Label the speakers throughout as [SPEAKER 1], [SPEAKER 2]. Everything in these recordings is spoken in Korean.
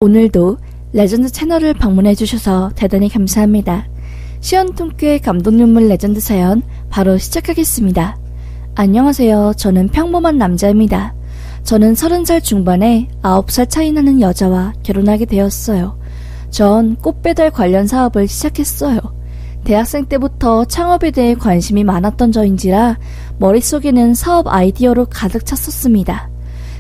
[SPEAKER 1] 오늘도 레전드 채널을 방문해주셔서 대단히 감사합니다. 시원통교의 감동눈물 레전드 사연 바로 시작하겠습니다. 안녕하세요. 저는 평범한 남자입니다. 저는 30살 중반에 9살 차이 나는 여자와 결혼하게 되었어요. 전 꽃배달 관련 사업을 시작했어요. 대학생 때부터 창업에 대해 관심이 많았던 저인지라 머릿속에는 사업 아이디어로 가득 찼었습니다.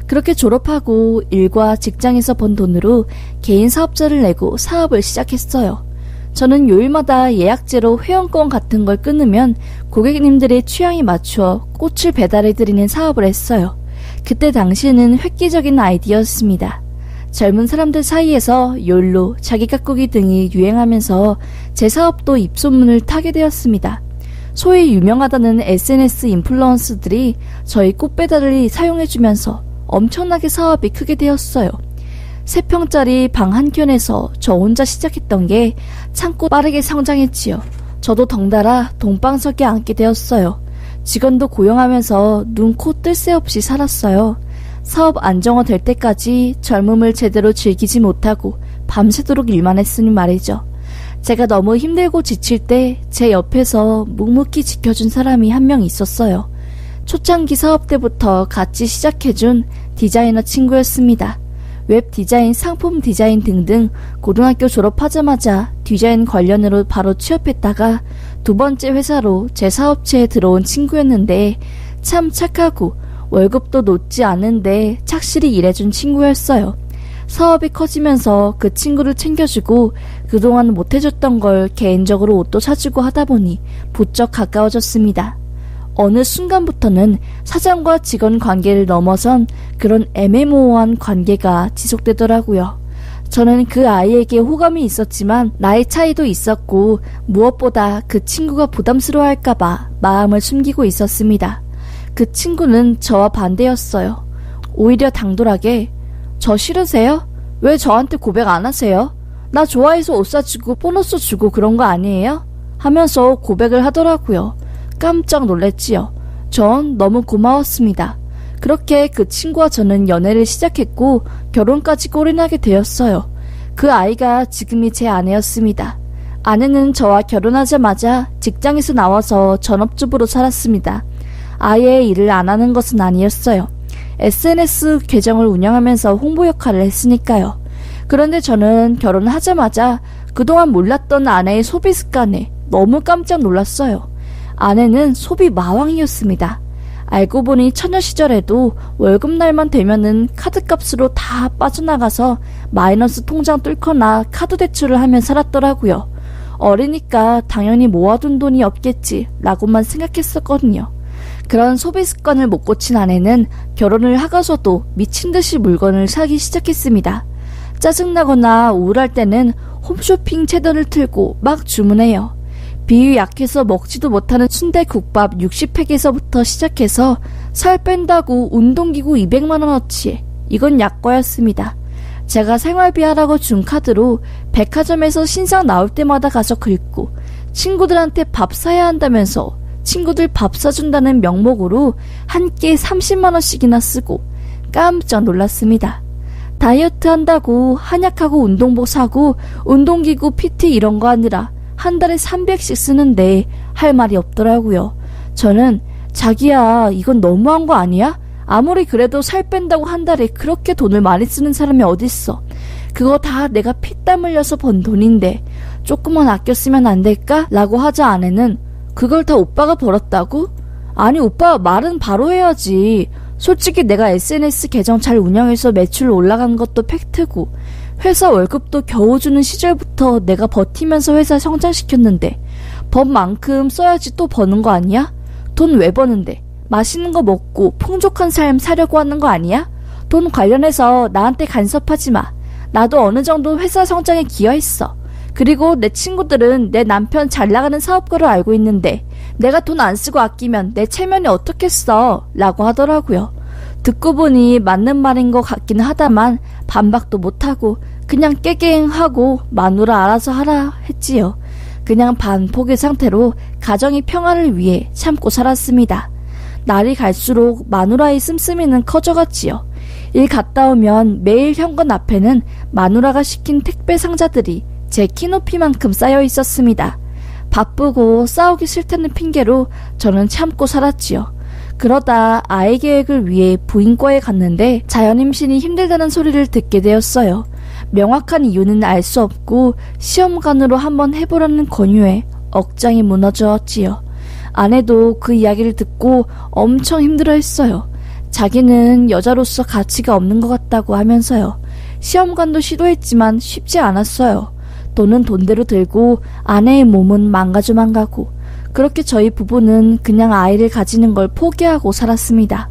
[SPEAKER 1] 그렇게 졸업하고 일과 직장에서 번 돈으로 개인 사업자를 내고 사업을 시작했어요. 저는 요일마다 예약제로 회원권 같은 걸 끊으면 고객님들의 취향에 맞추어 꽃을 배달해드리는 사업을 했어요. 그때 당시에는 획기적인 아이디어였습니다. 젊은 사람들 사이에서 욜로, 자기 가꾸기 등이 유행하면서 제 사업도 입소문을 타게 되었습니다. 소위 유명하다는 SNS 인플루언서들이 저희 꽃배달을 사용해주면서 엄청나게 사업이 크게 되었어요. 3평짜리 방 한켠에서 저 혼자 시작했던 게 참고 빠르게 성장했지요. 저도 덩달아 동방석에 앉게 되었어요. 직원도 고용하면서 눈, 코 뜰 새 없이 살았어요. 사업 안정화될 때까지 젊음을 제대로 즐기지 못하고 밤새도록 일만 했으니 말이죠. 제가 너무 힘들고 지칠 때 제 옆에서 묵묵히 지켜준 사람이 한 명 있었어요. 초창기 사업 때부터 같이 시작해준 디자이너 친구였습니다. 웹 디자인, 상품 디자인 등등 고등학교 졸업하자마자 디자인 관련으로 바로 취업했다가 두 번째 회사로 제 사업체에 들어온 친구였는데 참 착하고 월급도 높지 않은데 착실히 일해준 친구였어요. 사업이 커지면서 그 친구를 챙겨주고 그동안 못해줬던 걸 개인적으로 옷도 사주고 하다 보니 부쩍 가까워졌습니다. 어느 순간부터는 사장과 직원 관계를 넘어선 그런 애매모호한 관계가 지속되더라고요. 저는 그 아이에게 호감이 있었지만 나이 차이도 있었고 무엇보다 그 친구가 부담스러워할까봐 마음을 숨기고 있었습니다. 그 친구는 저와 반대였어요. 오히려 당돌하게 저 싫으세요? 왜 저한테 고백 안 하세요? 나 좋아해서 옷 사주고 보너스 주고 그런 거 아니에요? 하면서 고백을 하더라고요. 깜짝 놀랐지요. 전 너무 고마웠습니다. 그렇게 그 친구와 저는 연애를 시작했고 결혼까지 꼴이나게 되었어요. 그 아이가 지금이 제 아내였습니다. 아내는 저와 결혼하자마자 직장에서 나와서 전업주부로 살았습니다. 아예 일을 안 하는 것은 아니었어요. SNS 계정을 운영하면서 홍보 역할을 했으니까요. 그런데 저는 결혼하자마자 그동안 몰랐던 아내의 소비 습관에 너무 깜짝 놀랐어요. 아내는 소비 마왕이었습니다. 알고 보니 처녀 시절에도 월급날만 되면은 카드값으로 다 빠져나가서 마이너스 통장 뚫거나 카드 대출을 하며 살았더라고요. 어리니까 당연히 모아둔 돈이 없겠지 라고만 생각했었거든요. 그런 소비 습관을 못 고친 아내는 결혼을 하고서도 미친듯이 물건을 사기 시작했습니다. 짜증나거나 우울할 때는 홈쇼핑 채널을 틀고 막 주문해요. 비위 약해서 먹지도 못하는 순대국밥 60팩에서부터 시작해서 살 뺀다고 운동기구 200만원어치, 이건 약과였습니다. 제가 생활비 하라고 준 카드로 백화점에서 신상 나올 때마다 가서 긁고 친구들한테 밥 사야 한다면서 친구들 밥 사준다는 명목으로 한 끼에 30만원씩이나 쓰고 깜짝 놀랐습니다. 다이어트 한다고 한약하고 운동복 사고 운동기구 PT 이런 거 아니라 한 달에 300씩 쓰는데 할 말이 없더라고요. 저는 자기야 이건 너무한 거 아니야? 아무리 그래도 살 뺀다고 한 달에 그렇게 돈을 많이 쓰는 사람이 어딨어. 그거 다 내가 피땀 흘려서 번 돈인데 조금만 아껴 쓰면 안 될까? 라고 하자 아내는 그걸 다 오빠가 벌었다고? 아니 오빠 말은 바로 해야지. 솔직히 내가 SNS 계정 잘 운영해서 매출 올라간 것도 팩트고 회사 월급도 겨우 주는 시절부터 내가 버티면서 회사 성장시켰는데 번 만큼 써야지 또 버는 거 아니야? 돈 왜 버는데? 맛있는 거 먹고 풍족한 삶 사려고 하는 거 아니야? 돈 관련해서 나한테 간섭하지 마. 나도 어느 정도 회사 성장에 기여했어. 그리고 내 친구들은 내 남편 잘 나가는 사업가로 알고 있는데 내가 돈 안 쓰고 아끼면 내 체면이 어떻겠어? 라고 하더라고요. 듣고 보니 맞는 말인 것 같긴 하다만 반박도 못하고 그냥 깨갱하고 마누라 알아서 하라 했지요. 그냥 반포기 상태로 가정의 평화를 위해 참고 살았습니다. 날이 갈수록 마누라의 씀씀이는 커져갔지요. 일 갔다 오면 매일 현관 앞에는 마누라가 시킨 택배 상자들이 제 키높이만큼 쌓여 있었습니다. 바쁘고 싸우기 싫다는 핑계로 저는 참고 살았지요. 그러다 아이 계획을 위해 부인과에 갔는데 자연임신이 힘들다는 소리를 듣게 되었어요. 명확한 이유는 알 수 없고 시험관으로 한번 해보라는 권유에 억장이 무너졌지요. 아내도 그 이야기를 듣고 엄청 힘들어했어요. 자기는 여자로서 가치가 없는 것 같다고 하면서요. 시험관도 시도했지만 쉽지 않았어요. 돈은 돈대로 들고 아내의 몸은 망가져만 가고, 그렇게 저희 부부는 그냥 아이를 가지는 걸 포기하고 살았습니다.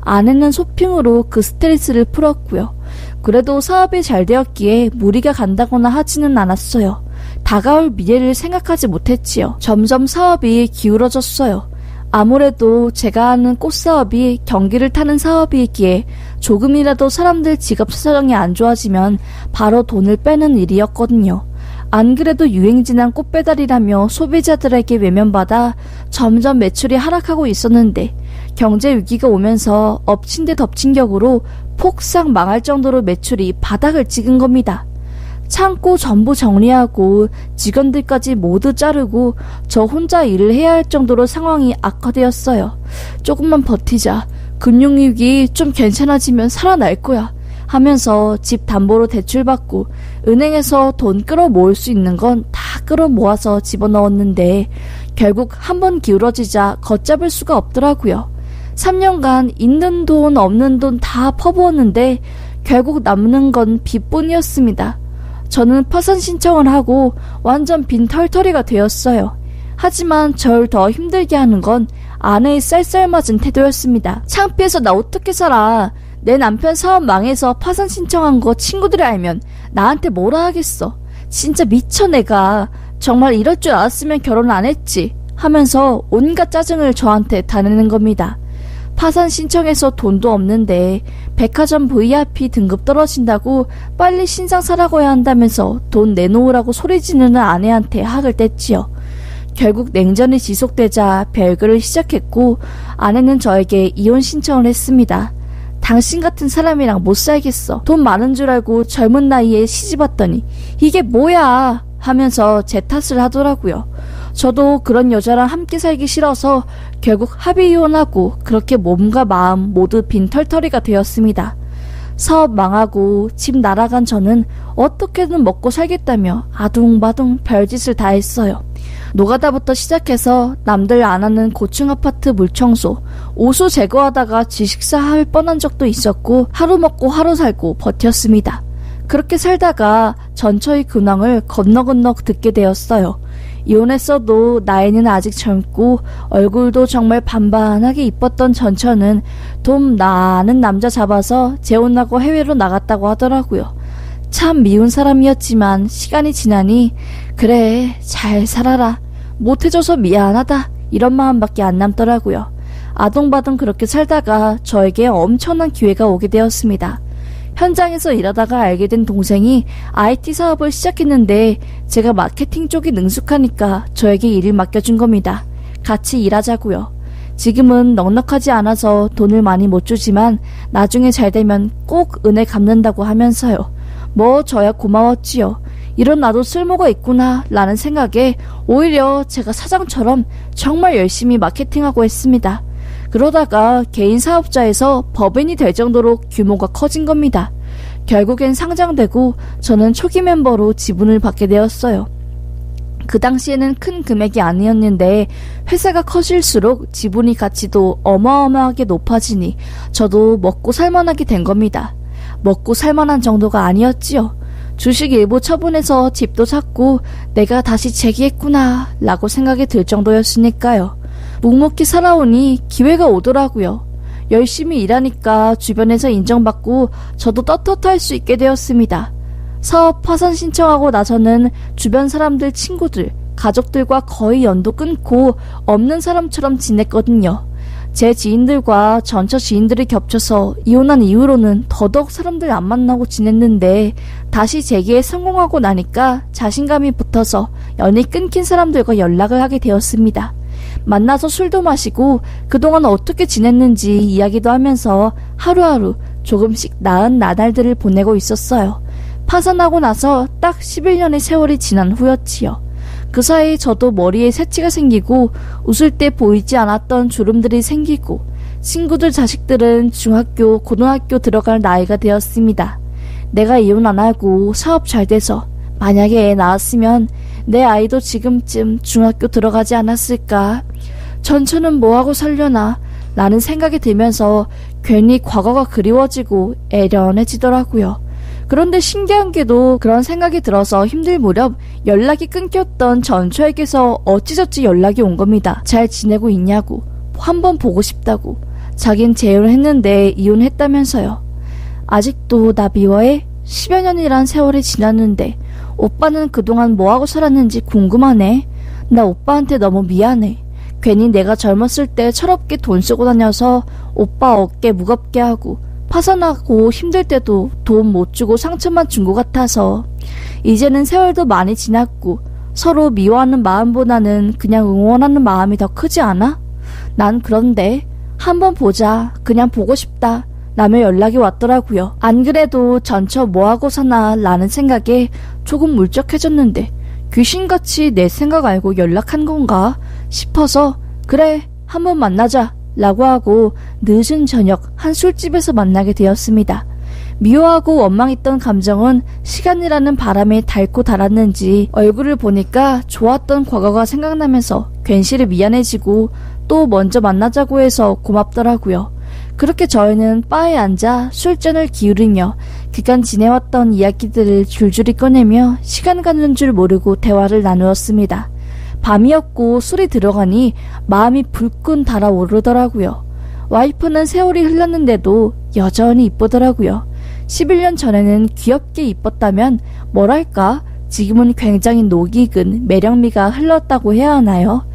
[SPEAKER 1] 아내는 쇼핑으로 그 스트레스를 풀었고요. 그래도 사업이 잘 되었기에 무리가 간다거나 하지는 않았어요. 다가올 미래를 생각하지 못했지요. 점점 사업이 기울어졌어요. 아무래도 제가 하는 꽃사업이 경기를 타는 사업이기에 조금이라도 사람들 지갑 사정이 안 좋아지면 바로 돈을 빼는 일이었거든요. 안 그래도 유행진한 꽃배달이라며 소비자들에게 외면받아 점점 매출이 하락하고 있었는데 경제 위기가 오면서 엎친 데 덮친 격으로 폭삭 망할 정도로 매출이 바닥을 찍은 겁니다. 창고 전부 정리하고 직원들까지 모두 자르고 저 혼자 일을 해야 할 정도로 상황이 악화되었어요. 조금만 버티자. 금융위기 좀 괜찮아지면 살아날 거야 하면서 집 담보로 대출받고 은행에서 돈 끌어모을 수 있는 건 다 끌어모아서 집어넣었는데 결국 한번 기울어지자 걷잡을 수가 없더라고요. 3년간 있는 돈 없는 돈 다 퍼부었는데 결국 남는 건 빚뿐이었습니다. 저는 파산 신청을 하고 완전 빈털터리가 되었어요. 하지만 절 더 힘들게 하는 건 아내의 쌀쌀맞은 태도였습니다. 창피해서 나 어떻게 살아. 내 남편 사업 망해서 파산 신청한 거 친구들이 알면 나한테 뭐라 하겠어. 진짜 미쳐 내가. 정말 이럴 줄 알았으면 결혼 안 했지 하면서 온갖 짜증을 저한테 다 내는 겁니다. 파산 신청해서 돈도 없는데 백화점 VIP 등급 떨어진다고 빨리 신상 사라고 해야 한다면서 돈 내놓으라고 소리 지르는 아내한테 학을 뗐지요. 결국 냉전이 지속되자 별거를 시작했고 아내는 저에게 이혼 신청을 했습니다. 당신 같은 사람이랑 못 살겠어. 돈 많은 줄 알고 젊은 나이에 시집 왔더니 이게 뭐야 하면서 제 탓을 하더라고요. 저도 그런 여자랑 함께 살기 싫어서 결국 합의 이혼하고 그렇게 몸과 마음 모두 빈털터리가 되었습니다. 사업 망하고 집 날아간 저는 어떻게든 먹고 살겠다며 아둥바둥 별짓을 다 했어요. 노가다부터 시작해서 남들 안 하는 고층 아파트 물청소, 오수 제거하다가 지식사 할 뻔한 적도 있었고 하루 먹고 하루 살고 버텼습니다. 그렇게 살다가 전처의 근황을 건너건너 듣게 되었어요. 이혼했어도 나이는 아직 젊고 얼굴도 정말 반반하게 이뻤던 전처는 돈 나는 남자 잡아서 재혼하고 해외로 나갔다고 하더라고요. 참 미운 사람이었지만 시간이 지나니 그래 잘 살아라, 못해줘서 미안하다 이런 마음밖에 안 남더라고요. 아동바동 그렇게 살다가 저에게 엄청난 기회가 오게 되었습니다. 현장에서 일하다가 알게 된 동생이 IT 사업을 시작했는데 제가 마케팅 쪽이 능숙하니까 저에게 일을 맡겨준 겁니다. 같이 일하자고요. 지금은 넉넉하지 않아서 돈을 많이 못 주지만 나중에 잘 되면 꼭 은혜 갚는다고 하면서요. 뭐 저야 고마웠지요. 이런 나도 쓸모가 있구나 라는 생각에 오히려 제가 사장처럼 정말 열심히 마케팅하고 했습니다. 그러다가 개인 사업자에서 법인이 될 정도로 규모가 커진 겁니다. 결국엔 상장되고 저는 초기 멤버로 지분을 받게 되었어요. 그 당시에는 큰 금액이 아니었는데 회사가 커질수록 지분이 가치도 어마어마하게 높아지니 저도 먹고 살만하게 된 겁니다. 먹고 살만한 정도가 아니었지요. 주식 일부 처분해서 집도 샀고 내가 다시 재기했구나 라고 생각이 들 정도였으니까요. 묵묵히 살아오니 기회가 오더라고요. 열심히 일하니까 주변에서 인정받고 저도 떳떳할 수 있게 되었습니다. 사업 파산 신청하고 나서는 주변 사람들, 친구들, 가족들과 거의 연도 끊고 없는 사람처럼 지냈거든요. 제 지인들과 전처 지인들이 겹쳐서 이혼한 이후로는 더더욱 사람들 안 만나고 지냈는데 다시 재기에 성공하고 나니까 자신감이 붙어서 연이 끊긴 사람들과 연락을 하게 되었습니다. 만나서 술도 마시고 그동안 어떻게 지냈는지 이야기도 하면서 하루하루 조금씩 나은 나날들을 보내고 있었어요. 파산하고 나서 딱 11년의 세월이 지난 후였지요. 그 사이 저도 머리에 새치가 생기고 웃을 때 보이지 않았던 주름들이 생기고 친구들 자식들은 중학교, 고등학교 들어갈 나이가 되었습니다. 내가 이혼 안 하고 사업 잘 돼서 만약에 애 낳았으면 내 아이도 지금쯤 중학교 들어가지 않았을까? 전처는 뭐하고 살려나? 라는 생각이 들면서 괜히 과거가 그리워지고 애련해지더라고요. 그런데 신기한 게도 그런 생각이 들어서 힘들 무렵 연락이 끊겼던 전처에게서 어찌저찌 연락이 온 겁니다. 잘 지내고 있냐고, 한번 보고 싶다고. 자긴 재혼을 했는데 이혼했다면서요. 아직도 나 미워해? 10여 년이란 세월이 지났는데 오빠는 그동안 뭐하고 살았는지 궁금하네. 나 오빠한테 너무 미안해. 괜히 내가 젊었을 때 철없게 돈 쓰고 다녀서 오빠 어깨 무겁게 하고 파산하고 힘들 때도 돈 못 주고 상처만 준 것 같아서. 이제는 세월도 많이 지났고 서로 미워하는 마음보다는 그냥 응원하는 마음이 더 크지 않아? 난 그런데 한번 보자, 그냥 보고 싶다 라며 연락이 왔더라고요. 안 그래도 전처 뭐하고 사나 라는 생각에 조금 울적해졌는데 귀신같이 내 생각 알고 연락한 건가 싶어서 그래, 한번 만나자 라고 하고 늦은 저녁 한 술집에서 만나게 되었습니다. 미워하고 원망했던 감정은 시간이라는 바람에 닳고 닳았는지 얼굴을 보니까 좋았던 과거가 생각나면서 괜시리 미안해지고 또 먼저 만나자고 해서 고맙더라고요. 그렇게 저희는 바에 앉아 술잔을 기울이며 그간 지내왔던 이야기들을 줄줄이 꺼내며 시간 가는 줄 모르고 대화를 나누었습니다. 밤이었고 술이 들어가니 마음이 불끈 달아오르더라고요. 와이프는 세월이 흘렀는데도 여전히 이쁘더라고요. 11년 전에는 귀엽게 이뻤다면 뭐랄까 지금은 굉장히 녹익은 매력미가 흘렀다고 해야 하나요?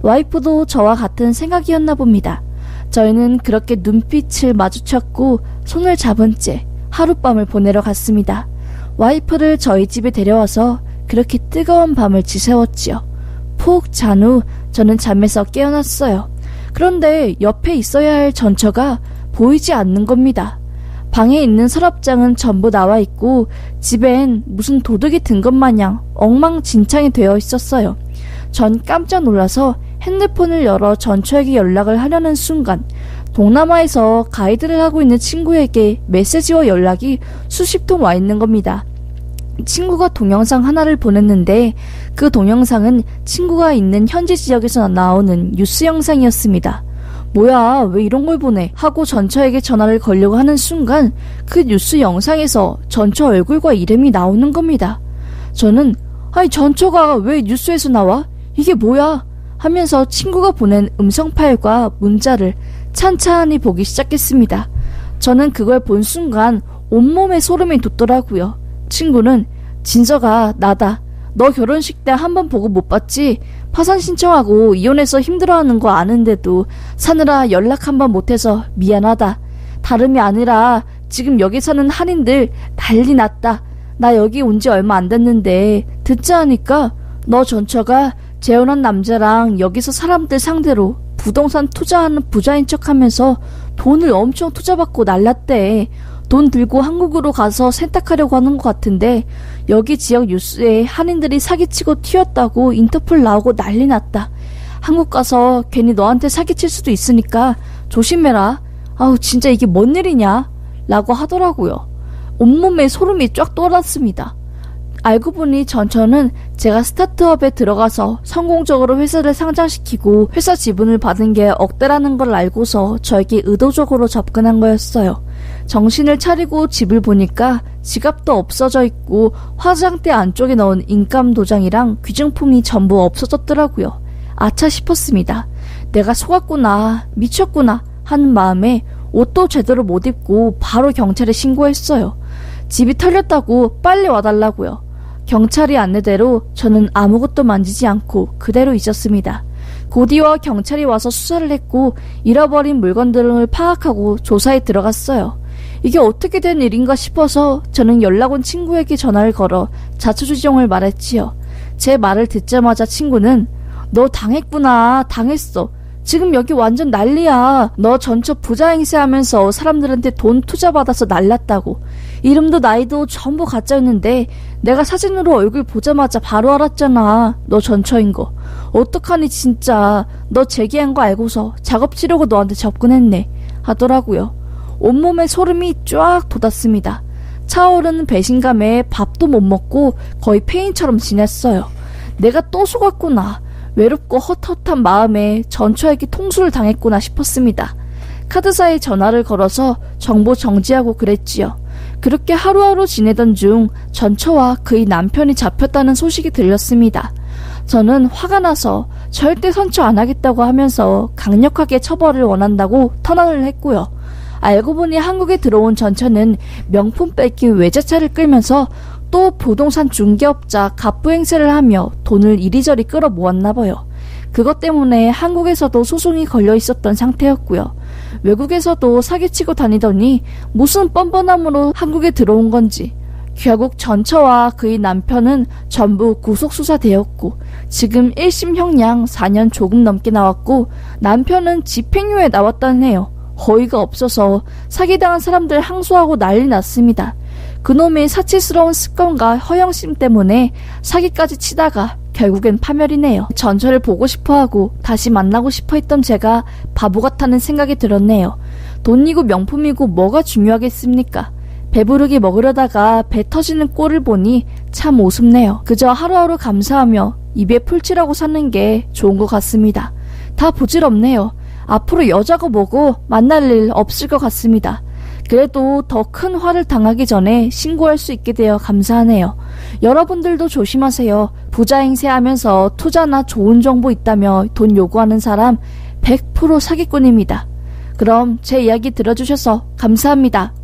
[SPEAKER 1] 와이프도 저와 같은 생각이었나 봅니다. 저희는 그렇게 눈빛을 마주쳤고 손을 잡은 채 하룻밤을 보내러 갔습니다. 와이프를 저희 집에 데려와서 그렇게 뜨거운 밤을 지새웠지요. 푹 잔 후 저는 잠에서 깨어났어요. 그런데 옆에 있어야 할 전처가 보이지 않는 겁니다. 방에 있는 서랍장은 전부 나와 있고 집엔 무슨 도둑이 든 것 마냥 엉망진창이 되어 있었어요. 전 깜짝 놀라서 핸드폰을 열어 전처에게 연락을 하려는 순간 동남아에서 가이드를 하고 있는 친구에게 메시지와 연락이 수십 통 와 있는 겁니다. 친구가 동영상 하나를 보냈는데 그 동영상은 친구가 있는 현지 지역에서 나오는 뉴스 영상이었습니다. 뭐야, 왜 이런 걸 보내? 하고 전처에게 전화를 걸려고 하는 순간 그 뉴스 영상에서 전처 얼굴과 이름이 나오는 겁니다. 저는 아니 전처가 왜 뉴스에서 나와? 이게 뭐야? 하면서 친구가 보낸 음성 파일과 문자를 찬찬히 보기 시작했습니다. 저는 그걸 본 순간 온몸에 소름이 돋더라고요. 친구는 진서가 나다. 너 결혼식 때 한 번 보고 못 봤지? 파산 신청하고 이혼해서 힘들어하는 거 아는데도 사느라 연락 한 번 못해서 미안하다. 다름이 아니라 지금 여기 사는 한인들 난리 났다. 나 여기 온 지 얼마 안 됐는데 듣자 하니까 너 전처가 재혼한 남자랑 여기서 사람들 상대로 부동산 투자하는 부자인 척하면서 돈을 엄청 투자받고 날랐대. 돈 들고 한국으로 가서 세탁하려고 하는 것 같은데 여기 지역 뉴스에 한인들이 사기치고 튀었다고 인터폴 나오고 난리 났다. 한국 가서 괜히 너한테 사기칠 수도 있으니까 조심해라. 아우 진짜 이게 뭔 일이냐? 라고 하더라고요. 온몸에 소름이 쫙 돋았습니다. 알고 보니 전처는 제가 스타트업에 들어가서 성공적으로 회사를 상장시키고 회사 지분을 받은 게 억대라는 걸 알고서 저에게 의도적으로 접근한 거였어요. 정신을 차리고 집을 보니까 지갑도 없어져 있고 화장대 안쪽에 넣은 인감 도장이랑 귀증품이 전부 없어졌더라고요. 아차 싶었습니다. 내가 속았구나, 미쳤구나 하는 마음에 옷도 제대로 못 입고 바로 경찰에 신고했어요. 집이 털렸다고 빨리 와달라고요. 경찰이 안내대로 저는 아무것도 만지지 않고 그대로 있었습니다. 곧이어 경찰이 와서 수사를 했고 잃어버린 물건들을 파악하고 조사에 들어갔어요. 이게 어떻게 된 일인가 싶어서 저는 연락 온 친구에게 전화를 걸어 자초지종을 말했지요. 제 말을 듣자마자 친구는 너 당했구나, 당했어. 지금 여기 완전 난리야. 너 전처 부자 행세하면서 사람들한테 돈 투자받아서 날랐다고. 이름도 나이도 전부 가짜였는데 내가 사진으로 얼굴 보자마자 바로 알았잖아. 너 전처인 거. 어떡하니 진짜. 너 제기한 거 알고서 작업치려고 너한테 접근했네. 하더라고요. 온몸에 소름이 쫙 돋았습니다. 차오르는 배신감에 밥도 못 먹고 거의 폐인처럼 지냈어요. 내가 또 속았구나. 외롭고 헛헛한 마음에 전처에게 통수를 당했구나 싶었습니다. 카드사에 전화를 걸어서 정보 정지하고 그랬지요. 그렇게 하루하루 지내던 중 전처와 그의 남편이 잡혔다는 소식이 들렸습니다. 저는 화가 나서 절대 선처 안 하겠다고 하면서 강력하게 처벌을 원한다고 탄원을 했고요. 알고 보니 한국에 들어온 전처는 명품 뺏긴 외제차를 끌면서 또 부동산 중개업자 갑부 행세를 하며 돈을 이리저리 끌어모았나 봐요. 그것 때문에 한국에서도 소송이 걸려 있었던 상태였고요. 외국에서도 사기치고 다니더니 무슨 뻔뻔함으로 한국에 들어온 건지. 결국 전처와 그의 남편은 전부 구속수사되었고 지금 1심 형량 4년 조금 넘게 나왔고 남편은 집행유예 나왔다네요. 어이가 없어서 사기당한 사람들 항소하고 난리 났습니다. 그놈의 사치스러운 습관과 허영심 때문에 사기까지 치다가 결국엔 파멸이네요. 전처를 보고 싶어하고 다시 만나고 싶어 했던 제가 바보 같다는 생각이 들었네요. 돈이고 명품이고 뭐가 중요하겠습니까? 배부르게 먹으려다가 배 터지는 꼴을 보니 참 우습네요. 그저 하루하루 감사하며 입에 풀칠하고 사는 게 좋은 것 같습니다. 다 부질없네요. 앞으로 여자고 뭐고 만날 일 없을 것 같습니다. 그래도 더 큰 화를 당하기 전에 신고할 수 있게 되어 감사하네요. 여러분들도 조심하세요. 부자 행세하면서 투자나 좋은 정보 있다며 돈 요구하는 사람 100% 사기꾼입니다. 그럼 제 이야기 들어주셔서 감사합니다.